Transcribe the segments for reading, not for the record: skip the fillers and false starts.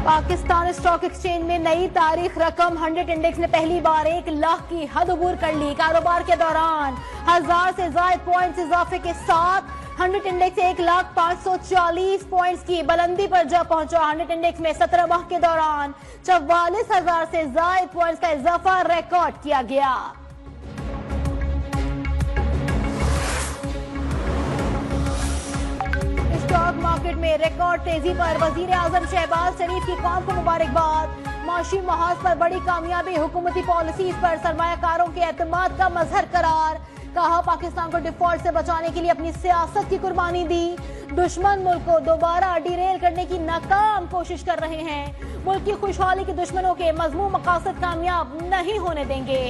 Pakistan stock exchange में नई तारीख रकम 100 इंडेक्स ने पहली बार 1 लाख की हद अबूर कर ली। कारोबार के दौरान 1000 से ज्यादा पॉइंट्स इजाफे के साथ 100 इंडेक्स 1,540 पॉइंट्स की बुलंदी पर जा पहुंचा। 100 इंडेक्स में 17 माह के दौरान 44,000 से ज्यादा पॉइंट्स का इजाफा रिकॉर्ड किया गया। स्टॉक मार्केट में रिकॉर्ड तेजी पर वजीर आजम शहबाज शरीफ की कौम को मुबारकबाद। माशी महाज पर बड़ी कामयाबी, हुकूमती पॉलिसीज पर सरमायाकारों के एतमाद का मजहर करार। कहा पाकिस्तान को डिफॉल्ट से बचाने के लिए अपनी सियासत की कुर्बानी दी। दुश्मन मुल्क को दोबारा डिरेल करने की नाकाम कोशिश कर रहे हैं। मुल्क की खुशहाली के दुश्मनों के मजमूम मकासद कामयाब नहीं होने देंगे।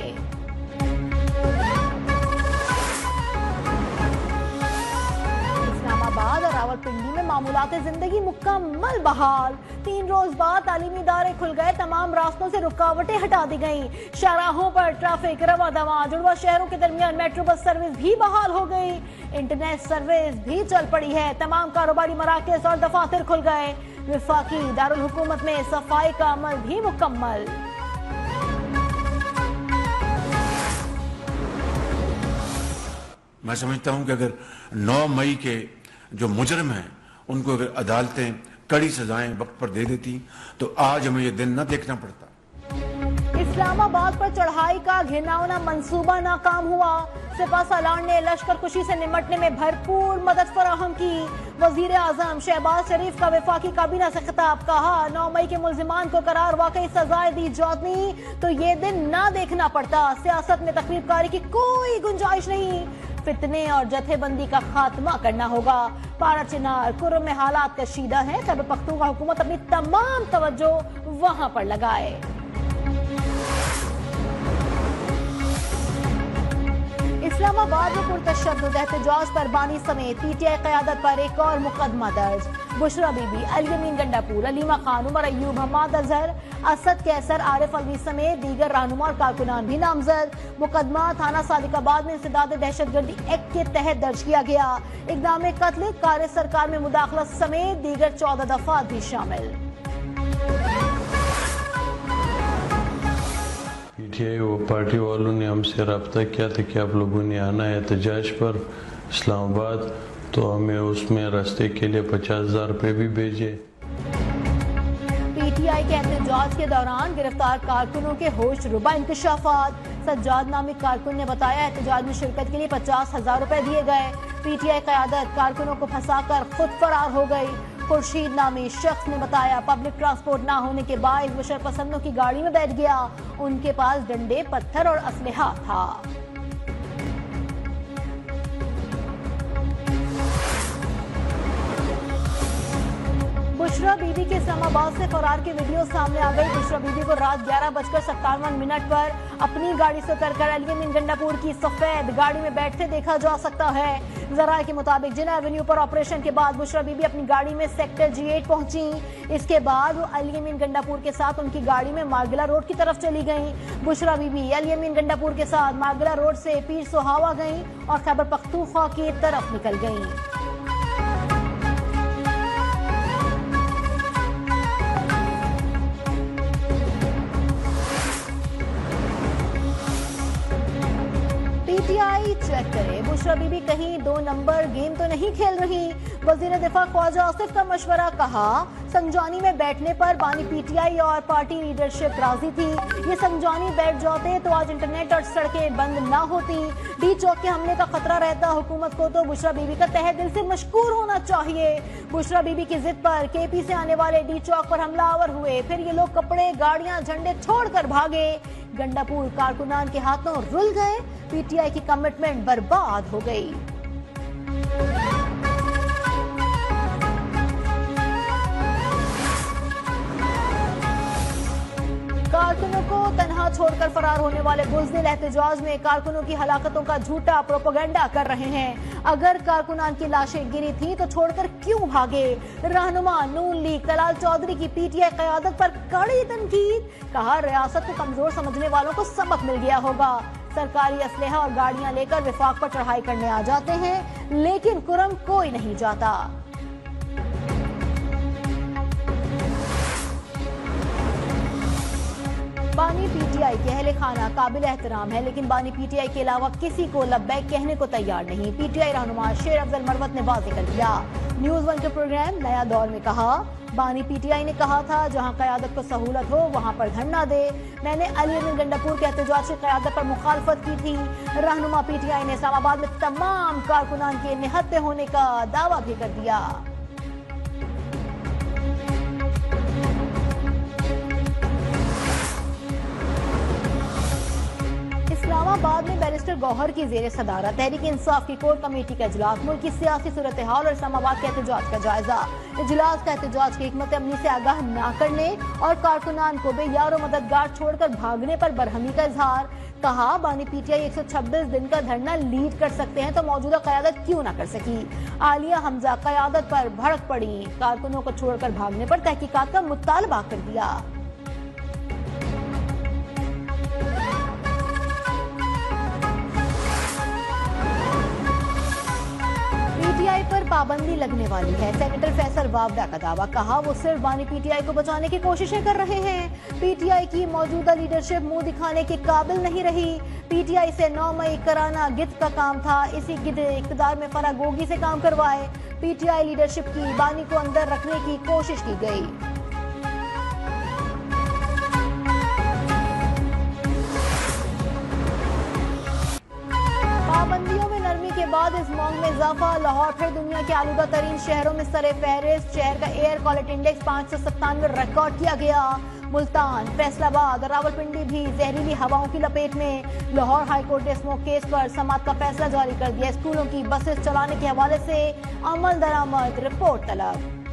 इस्लामाबाद और रावलपिंडी में मामूलाते जिंदगी मुकम्मल बहाल। 3 रोज बाद तालीमी इदारे खुल गए, तमाम रास्तों से रुकावटें हटा दी गईं। शाहराहों पर ट्रैफिक रवा दवा। जुड़वा शहरों के दरमियान मेट्रो बस सर्विस भी बहाल हो गई। इंटरनेट सर्विस भी चल पड़ी है। तमाम कारोबारी मराकज और दफातर खुल गए। विफाकी दारुल हुकूमत में सफाई का अमल भी मुकम्मल। मैं समझता हूं कि अगर 9 मई के जो मुजरिम हैं उनको अगर अदालतें कड़ी सजाएं वक्त पर दे देती तो आज हमें ये दिन न देखना पड़ता। इस्लामाबाद पर चढ़ाई का घिनौना मंसूबा नाकाम हुआ। सिपा सालार ने लश्कर कुशी से निपटने में भरपूर मदद फराहम की। वजीर आजम शहबाज शरीफ का वफाकी काबीना से खिताब। कहा 9 मई के मुल्जिमान को करार वाकई सजाएं दी जाती तो ये दिन ना देखना पड़ता। सियासत में तकरीबकारी की कोई गुंजाइश नहीं। फितने और जथेबंदी का खात्मा करना होगा। पारा चिनार कुर्म में हालात कशीदा है। खैबर पख्तूनख्वा हुकूमत अपनी तमाम तवज्जो वहां पर लगाए। इस्लामाबाद में पुरतशद्दुद एहतजाज पर बानी समेत पीटीआई क़यादत पर एक और मुकदमा दर्ज। बुशरा बीबी, अल-यमीन गंडापुर, अलीमा खान, उमर अयूब, हमाद अजहर, असद कैसर, आरिफ अलवी समेत दीगर रहनुमा और कारकुनान भी नामजद। मुकदमा थाना सादिकाबाद में इंसदाद दहशतगर्दी एक्ट के तहत दर्ज किया गया। इक़दाम कत्ल, कार्य सरकार में मुदाखलत समेत दीगर 14 दफात भी शामिल। पीटीआई वो पार्टी वालों ने हमसे रब्ता किया था कि आप लोगों ने आना है एहतजाज पर इस्लामाबाद, तो हमें उसमें रास्ते के लिए 50,000 रुपये भी भेजे। पीटीआई के एहतजाज के दौरान गिरफ्तार कारकुनों के होश रुबा इंकशाफात। सज्जाद नामी कारकुन ने बताया एहतजाज में शिरकत के लिए 50,000 रुपए दिए गए। पीटीआई क़यादत कारकुनों को फंसाकर खुद फरार हो गई। खुर्शीद नामी शख्स ने बताया पब्लिक ट्रांसपोर्ट ना होने के बाद मुशर्रफ पसंदों की गाड़ी में बैठ गया। उनके पास डंडे, पत्थर और असलहा था। बुशरा बीबी के इस्लामाबाद से फरार की वीडियो सामने आ गई। बुशरा बीबी को रात 11:57 पर अपनी गाड़ी से उतरकर अल-यमीन गंडापुर की सफेद गाड़ी में बैठते देखा जा सकता है। जराये के मुताबिक जिना एवेन्यू पर ऑपरेशन के बाद बुशरा बीबी अपनी गाड़ी में सेक्टर G8 पहुंची। इसके बाद वो अल-यमीन गंडापुर के साथ उनकी गाड़ी में मार्गिला रोड की तरफ चली गई। बुशरा बीबी अल-यमीन गंडापुर के साथ मार्गिला रोड से पीर सोहावा गई और खैबर पख्तूनख्वा की तरफ निकल गई। पीटीआई चेक करे बुशरा बीबी कहीं 2 नंबर गेम तो नहीं खेल रही। वजीर दिफा ख्वाजा आसिफ का मशवरा। कहा संजानी में बैठने पर बानी पीटीआई और पार्टी लीडरशिप राजी थी। ये संजानी बैठ जाते तो आज इंटरनेट और सड़कें बंद ना होती। डी चौक के हमले का खतरा रहता। हुकूमत को तो बुशरा बीबी का तहे दिल से मशकूर होना चाहिए। बुशरा बीबी की जिद पर केपी से आने वाले डी चौक पर हमलावर हुए। फिर ये लोग कपड़े, गाड़ियां, झंडे छोड़कर भागे। गंडापुर कारकुनान के हाथों रुल गए। पीटीआई की कमिटमेंट बर्बाद हो गई। कारकुनों को तनहा छोड़कर फरार होने वाले बुज़दिल एहतजाज में कारकुनों की हलाकतों का झूठा प्रोपेगेंडा कर रहे हैं। अगर कारकुनान की लाशें गिरी थी तो छोड़कर क्यों भागे? रहनुमा नून लीग तलाल चौधरी की पीटीआई क़यादत पर कड़ी तनकीद। कहा रियासत को कमजोर समझने वालों को सबक मिल गया होगा। सरकारी असलहा और गाड़ियां लेकर विफाक पर चढ़ाई करने आ जाते हैं, लेकिन कुरम कोई नहीं जाता। बानी पीटीआई के अहले खाना काबिल एहतराम है, लेकिन बानी पीटीआई के अलावा किसी को लब्बैक कहने को तैयार नहीं। पीटीआई रहनुमा शेर अफजल मरवत ने वाज़ेह कर दिया। न्यूज़ 1 के प्रोग्राम नया दौर में कहा, बानी पीटीआई ने कहा था जहां क़यादत को सहूलत हो वहां पर धरना दे। मैंने अली अमीन गंडापुर के एहतजाज की क़यादत पर मुखालफत की थी। रहनुमा पीटीआई ने इस्लामाबाद में तमाम कारकुनान के निहत्थे होने का दावा भी कर दिया। इस्लामाबाद में बैरिस्टर गौहर की जेर सदारत तहरीक इंसाफ की कोर कमेटी का इजलास, मुल्क की सियासी सूरत हाल और इस्लामाबाद के एहतजाज का जायजा। इजलास का एहतजाज की हिकमत अमली से आगाह न करने और कारकुनान को बेयार मददगार छोड़कर भागने पर बरहमी का इजहार। कहा, बानी पीटीआई 126 दिन का धरना लीड कर सकते हैं तो मौजूदा क़यादत क्यों ना कर सकी। आलिया हमजा क़यादत पर भड़क पड़ी, कारकुनों को छोड़कर भागने पर तहकीकात का मुतालबा कर दिया। पीटीआई पर पाबंदी लगने वाली है, सेनेटर फैसल वावडा का दावा। कहा, वो सिर्फ बानी पीटीआई को बचाने की कोशिशें कर रहे हैं। पीटीआई की मौजूदा लीडरशिप मुंह दिखाने के काबिल नहीं रही। पीटीआई से 9 मई कराना गिद्ध का काम था, इसी गिद्ध इक़्तिदार में फरागोगी से काम करवाए। पीटीआई लीडरशिप की बानी को अंदर रखने की कोशिश की गई। पाबंदियों में नरमी के बाद इस मांग में इजाफा। लाहौर फिर दुनिया के आलूदा तरीन शहरों में सरे फहरिस्त। शहर का एयर क्वालिटी इंडेक्स 597 रिकॉर्ड किया गया। मुल्तान, फैसलाबाद और रावलपिंडी भी जहरीली हवाओं की लपेट में। लाहौर हाईकोर्ट ने स्मोक केस पर समाअत का फैसला जारी कर दिया। स्कूलों की बसेस चलाने के हवाले से अमल दरामद रिपोर्ट तलब।